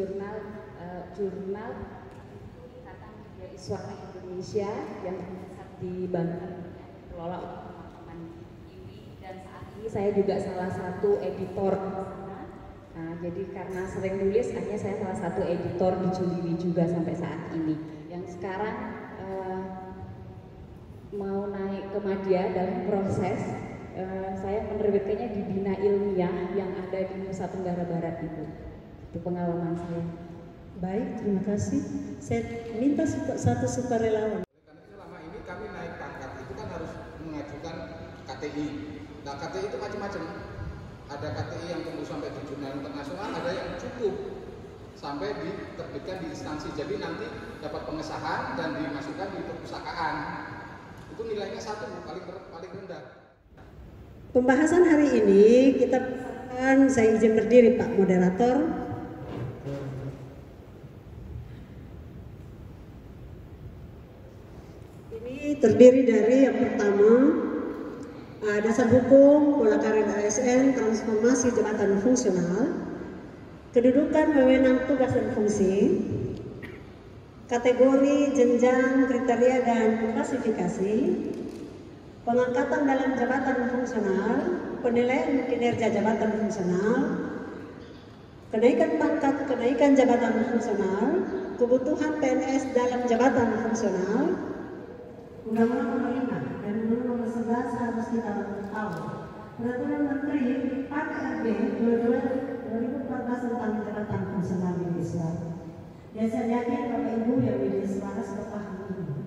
jurnal Ikatan Media Iswara Indonesia yang terpusat di Banten, dikelola oleh teman-teman IWI, dan saat ini saya juga salah satu editor di sana. Nah, jadi karena sering nulis, akhirnya saya salah satu editor di Juliwi juga sampai saat ini. Yang sekarang mau naik ke media dalam proses. Saya menerbitkannya di Bina Ilmiah yang ada di Nusa Tenggara Barat itu. Itu pengalaman saya. Baik, terima kasih. Saya minta satu sukarelawan. Karena selama ini kami naik pangkat itu kan harus mengajukan KTI. Nah, KTI itu macam-macam. Ada KTI yang tunggu sampai di jurnal internasional, ada yang cukup sampai diterbitkan di instansi. Jadi nanti dapat pengesahan dan dimasukkan di perpustakaan. Itu nilainya 1, paling rendah. Pembahasan hari ini kita akan, saya izin berdiri Pak Moderator. Ini terdiri dari yang pertama, dasar hukum, pola karir ASN, transformasi jabatan fungsional, kedudukan, wewenang, tugas dan fungsi, kategori, jenjang, kriteria dan klasifikasi, pengangkatan dalam jabatan fungsional, penilaian kinerja jabatan fungsional, kenaikan pangkat, kenaikan jabatan fungsional, kebutuhan PNS dalam jabatan fungsional, Undang-Undang Nomor 5 dan Undang-Undang Nomor 11 harus kita tahu. Peraturan Menteri PAK-RB 2014 tentang jabatan fungsional media suara. Dan saya yakin Bapak Ibu yang media suara sudah paham ini.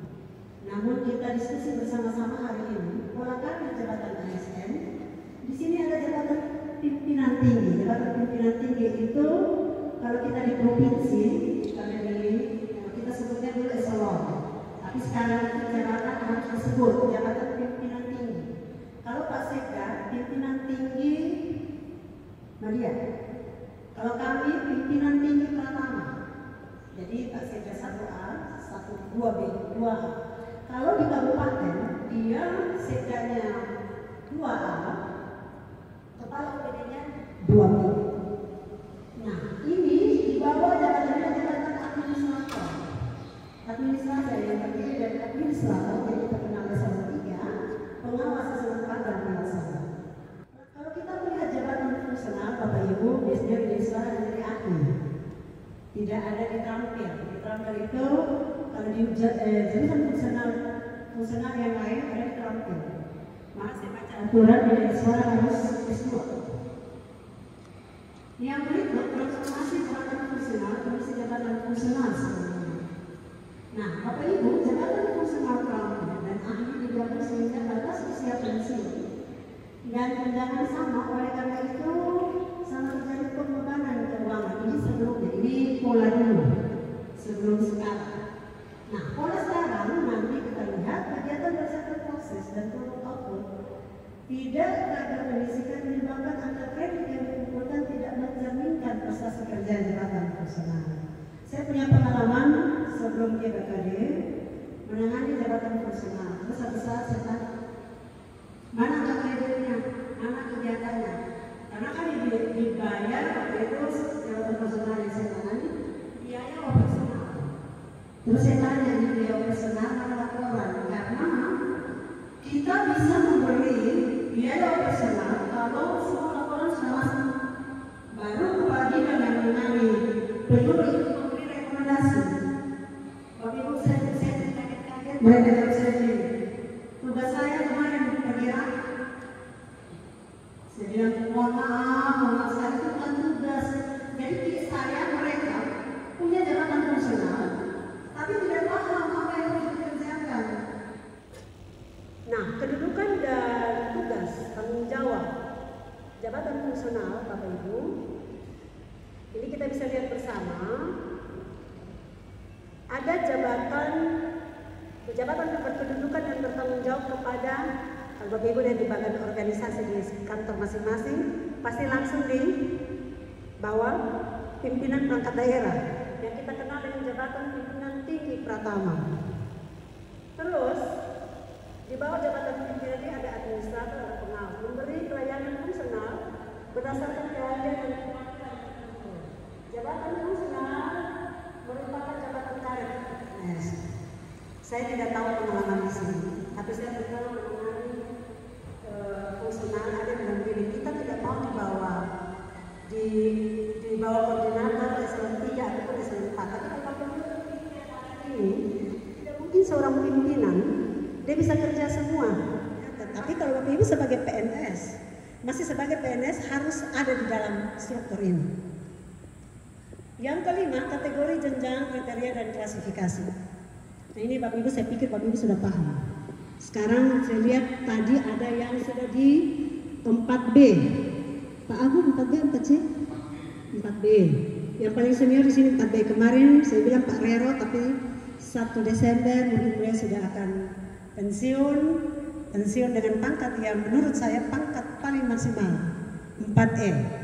Namun kita diskusi bersama-sama hari ini pola karir jabatan ASN. Di sini ada jabatan pimpinan tinggi. Jabatan pimpinan tinggi itu kalau kita di provinsi, kita sebutnya dulu eselon. Tapi sekarang itu jabatan harus disebut jabatan pimpinan tinggi. Kalau Pak Sekda pimpinan tinggi media. Kalau kami pimpinan tinggi pertama. Jadi Pak Sekda 1A, 2B, 2A. Kalau di kabupaten, dia sekdanya 2A, kepala UPD-nya 2B. Nah, ini di bawah jabatannya jabatan administrator. Administrator yang terdiri dari administrator, yang kita kenal eselon 3, pengawas eselon 4 dan pelaksana. Kalau kita melihat jabatan fungsional, Bapak Ibu, biasanya di suara dari API. Tidak ada di terampil. Di terampil itu kalau di jurusan fungsional yang lain ada di terampil. Maka saya baca aturan dari suara harus S2. Yang berikut transformasi jabatan fungsional, fungsi jabatan fungsional sebenarnya. Nah, Bapak Ibu, jabatan fungsional terampil dan ahli digabung sehingga batas usia pensiun dan tunjangan sama. Oleh karena itu sama terjadi pembebanan keuangan ini sebelumnya. Ini pola dulu sebelum sekarang. Nah, pola sekarang nanti kita lihat kegiatan berdasarkan proses dan produk output tidak terdefinisikan menyebabkan angka kredit yang dikumpulkan tidak mencerminkan prestasi kerja jabatan fungsional. Saya punya pengalaman sebelum dia BKD menangani jabatan fungsional. Terus satu saat saya tanya, mana angka kreditnya, mana kegiatannya? Karena kan dibayar waktu itu jabatan fungsional yang saya tangani biaya operasional. Terus saya tanya di biaya operasional mana laporan? Karena kita bisa memberi biaya operasional kalau semua laporan sudah masuk. Baru kepala bidang yang menangani perlu memberi rekomendasi. Bapak Ibu, saya kaget-kaget mereka jawab saya ini. Tugas saya kemarin bergerak. Saya bilang, mohon maaf, saya itu bukan tugas. Jadi saya mereka punya jabatan fungsional, tapi tidak paham apa yang harus dikerjakan. Nah, kedudukan dan tugas tanggung jawab jabatan fungsional, Bapak Ibu, ini kita bisa lihat bersama. Ada jabatan berkedudukan dan bertanggung jawab kepada, kalau Bapak Ibu dan di bagian organisasi di kantor masing-masing, pasti langsung di bawah pimpinan perangkat daerah yang kita kenal dengan jabatan pimpinan tinggi pratama. Terus di bawah jabatan pimpinan ini ada administrator atau pengawas memberi pelayanan fungsional berdasarkan keahlian dan kemampuan. Jabatan fungsional merupakan jabatan karir PNS. Saya tidak tahu pengalaman di sini, tapi saya pernah mengenai fungsional ada yang begini, kita tidak mau di bawah koordinator eselon 3 ataupun eselon 4. Tapi kalau ini tidak mungkin seorang pimpinan dia bisa kerja semua. Tapi kalau Bapak Ibu sebagai PNS, masih sebagai PNS harus ada di dalam struktur ini. Yang kelima, kategori jenjang, kriteria dan klasifikasi. Nah ini Bapak Ibu, saya pikir Bapak Ibu sudah paham. Sekarang saya lihat tadi ada yang sudah di 4B. Pak Agung 4B, 4C? 4B. Yang paling senior di sini 4B. Kemarin saya bilang Pak Rero, tapi 1 Desember mungkin beliau sudah akan pensiun dengan pangkat yang menurut saya pangkat paling maksimal 4E.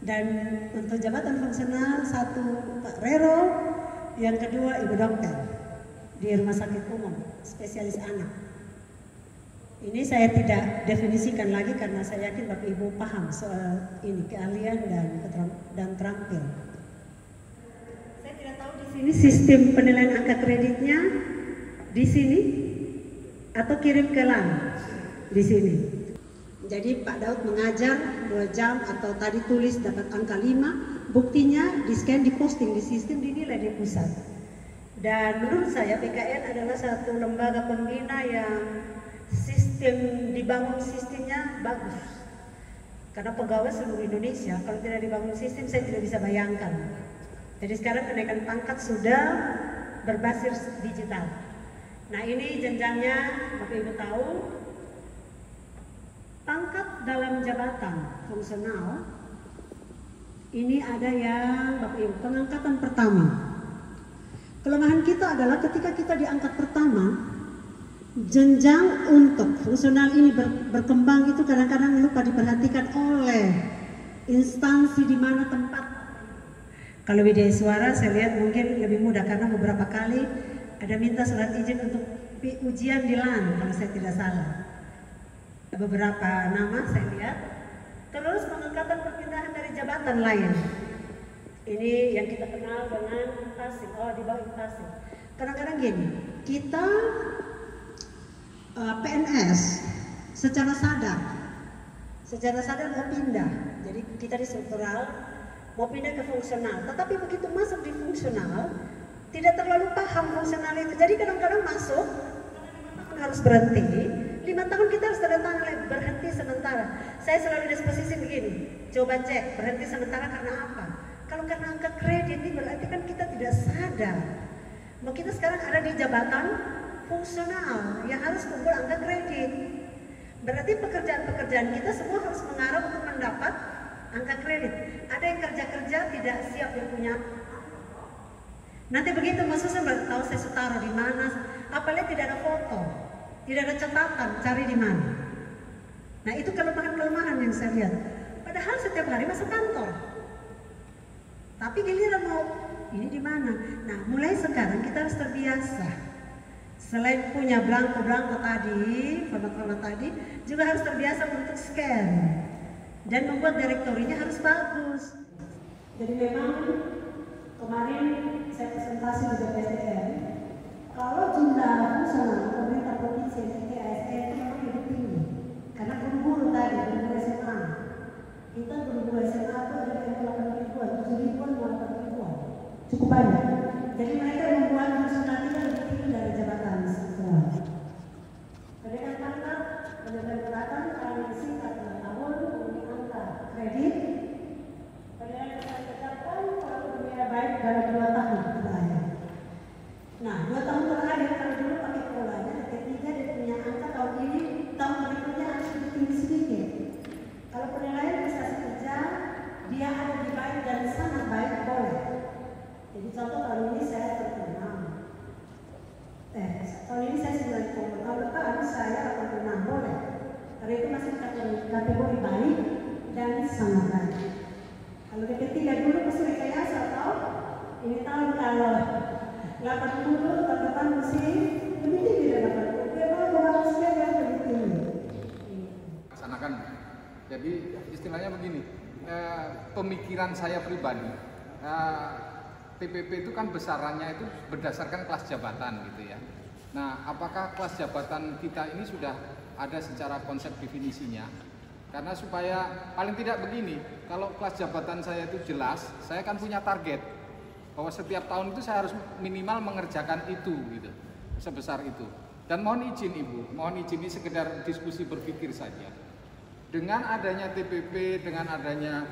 Dan untuk jabatan fungsional 1 Pak Rero, yang kedua Ibu Dokter di Rumah Sakit Umum spesialis anak. Ini saya tidak definisikan lagi karena saya yakin Bapak Ibu paham soal ini, keahlian dan terampil. Saya tidak tahu di sini sistem penilaian angka kreditnya di sini atau kirim ke LAN di sini. Jadi Pak Daud mengajar 2 jam atau tadi tulis dapat angka 5, buktinya di scan, di posting di sistem, dinilai di pusat. Dan menurut saya PKN adalah satu lembaga pembina yang dibangun sistemnya bagus. Karena pegawai seluruh Indonesia, kalau tidak dibangun sistem saya tidak bisa bayangkan. Jadi sekarang kenaikan pangkat sudah berbasis digital. Nah ini jenjangnya Bapak Ibu tahu. Pangkat dalam jabatan fungsional ini ada yang Bapak Ibu pengangkatan pertama. Kelemahan kita adalah ketika kita diangkat pertama, jenjang untuk fungsional ini berkembang itu kadang-kadang lupa diperhatikan oleh instansi di mana tempat. Kalau Widya Suara saya lihat mungkin lebih mudah karena beberapa kali ada minta surat izin untuk ujian di LAN kalau saya tidak salah. Beberapa nama saya lihat. Terus pengangkatan perpindahan dari jabatan lain. Ini yang kita kenal dengan inflasi. Oh, di bawah inflasi. Kadang-kadang gini, kita PNS secara sadar mau pindah. Jadi kita di struktural mau pindah ke fungsional. Tetapi begitu masuk di fungsional, tidak terlalu paham fungsional itu. Jadi kadang-kadang masuk, harus berhenti. 5 tahun kita harus tanda tangan lagi, berhenti sementara. Saya selalu disposisi begini, coba cek berhenti sementara karena apa? Kalau karena angka kredit ini berarti kan kita tidak sadar bahwa kita sekarang ada di jabatan fungsional yang harus kumpul angka kredit. Berarti pekerjaan-pekerjaan kita semua harus mengarah untuk mendapat angka kredit. Ada yang kerja-kerja tidak siap dia punya. Nanti begitu maksudnya tahu saya taruh di mana, apalagi tidak ada foto, tidak ada catatan, cari di mana. Nah itu kelemahan-kelemahan yang saya lihat. Padahal setiap hari masuk kantor. Tapi giliran mau ini di mana? Nah mulai sekarang kita harus terbiasa. Selain punya belangko-belangko tadi, format-format tadi, juga harus terbiasa untuk scan dan membuat direktorinya harus bagus. Jadi memang kemarin saya presentasi di BPSDM, kalau jumlah fungsional pemerintah provinsi seperti ASN itu memang lebih tinggi, karena guru-guru tadi, guru SMA, kita guru-guru SMA itu ada yang 8 ribuan, 7 ribuan, 8 ribuan, cukup banyak. Jadi mereka membuat fungsional itu lebih tinggi dari jabatan struktural. Kenaikan pangkat, peningkatan jabatan, kalau disingkat dengan tahun, untuk angka kredit, peningkatan jabatan, kalau dunia baik dalam 2 tahun terakhir. Nah, 2 tahun terakhir kalau dulu pakai polanya, ketiga dia punya angka tahun ini, tahun berikutnya harus lebih tinggi sedikit. Kalau penilaian prestasi kerja, dia ada di baik dan sangat baik boleh. Jadi contoh tahun ini saya terkenal. Tahun ini saya 9, tahun depan saya 86 boleh. Karena itu masih kategori baik dan sangat baik. Kalau di ketiga dulu pasti rekayasa atau ini tahun kalau 80 tahun depan mesti lebih tinggi dari 80. Memang harusnya yang lebih tinggi. Laksanakan. Jadi istilahnya begini, pemikiran saya pribadi TPP itu kan besarannya itu berdasarkan kelas jabatan gitu ya. Nah, apakah kelas jabatan kita ini sudah ada secara konsep definisinya? Karena supaya paling tidak begini, kalau kelas jabatan saya itu jelas, saya kan punya target bahwa setiap tahun itu saya harus minimal mengerjakan itu gitu, sebesar itu. Dan mohon izin Ibu, mohon izin ini sekedar diskusi berpikir saja. Dengan adanya TPP, dengan adanya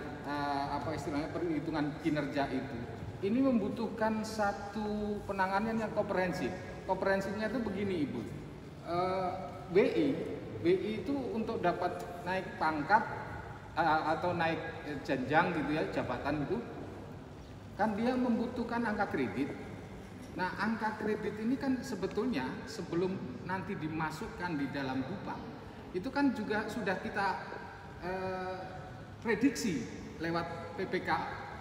apa istilahnya perhitungan kinerja itu, ini membutuhkan satu penanganan yang komprehensif. Komprehensifnya itu begini Ibu, BI itu untuk dapat naik pangkat atau naik jenjang gitu ya, jabatan itu, kan dia membutuhkan angka kredit. Nah, angka kredit ini kan sebetulnya sebelum nanti dimasukkan di dalam BUPA, itu kan juga sudah kita prediksi lewat PPK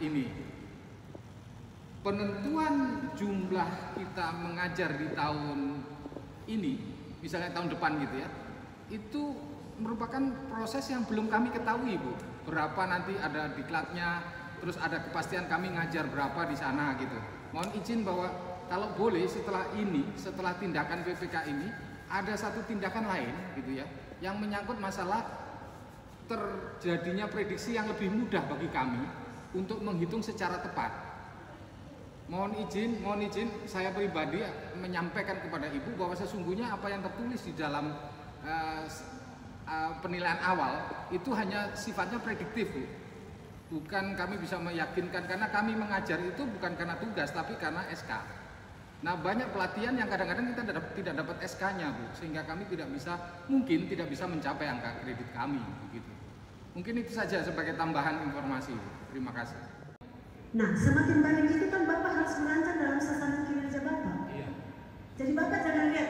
ini. Penentuan jumlah kita mengajar di tahun ini, misalnya tahun depan gitu ya, itu merupakan proses yang belum kami ketahui Bu. Berapa nanti ada diklatnya, terus ada kepastian kami ngajar berapa di sana gitu. Mohon izin bahwa kalau boleh setelah ini, setelah tindakan PPK ini, ada satu tindakan lain gitu ya, yang menyangkut masalah terjadinya prediksi yang lebih mudah bagi kami untuk menghitung secara tepat. Mohon izin saya pribadi menyampaikan kepada Ibu bahwa sesungguhnya apa yang tertulis di dalam penilaian awal itu hanya sifatnya prediktif Bu. Bukan kami bisa meyakinkan, karena kami mengajar itu bukan karena tugas tapi karena SK. Nah, banyak pelatihan yang kadang-kadang kita tidak dapat SK-nya Bu, sehingga kami mungkin tidak bisa mencapai angka kredit kami begitu. Mungkin itu saja sebagai tambahan informasi Bu. Terima kasih. Nah, semakin banyak itu kan Bapak harus merancang dalam sasaran kinerja Bapak. Iya. Jadi Bapak jangan lihat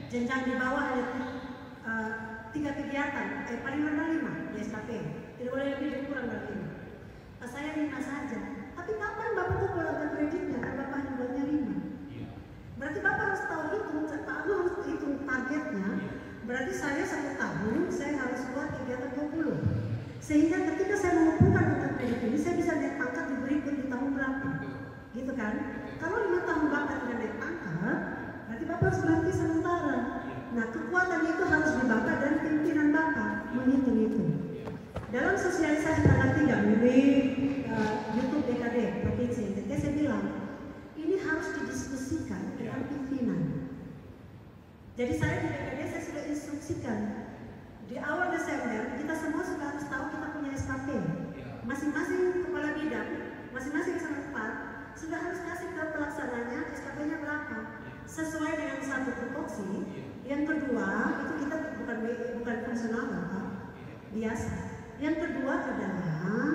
jenjang di bawah ada 3 kegiatan, paling rendah 5 di SKP. Tidak boleh lebih kurang dari 5. Saya 5 saja. Tapi kapan Bapak tuh keluarkan kreditnya? Kan Bapak hanya buatnya 5. Iya. Berarti Bapak harus tahu harus hitung targetnya. Berarti saya 1 tahun saya harus buat kegiatan 20. Sehingga ketika saya mengumpulkan angka kredit ini, saya bisa naik pangkat di berikut di tahun berapa, gitu kan? Kalau 5 tahun Bapak tidak naik pangkat, berarti Bapak harus berhenti sementara. Nah, kekuatan itu harus di Bapak dan pimpinan Bapak menghitung itu. Dalam sosialisasi tanggal 3 di YouTube DKD Provinsi NTT, saya bilang ini harus didiskusikan dengan pimpinan. Jadi saya di DKD saya sudah instruksikan. Di awal Desember, kita semua sudah harus tahu kita punya SKP. Masing-masing kepala bidang, masing-masing sama tempat, sudah harus kasih ke pelaksananya SKP-nya berapa. Sesuai dengan satu tupoksi. Yang kedua, itu kita bukan fungsional Bapak, biasa. Yang kedua adalah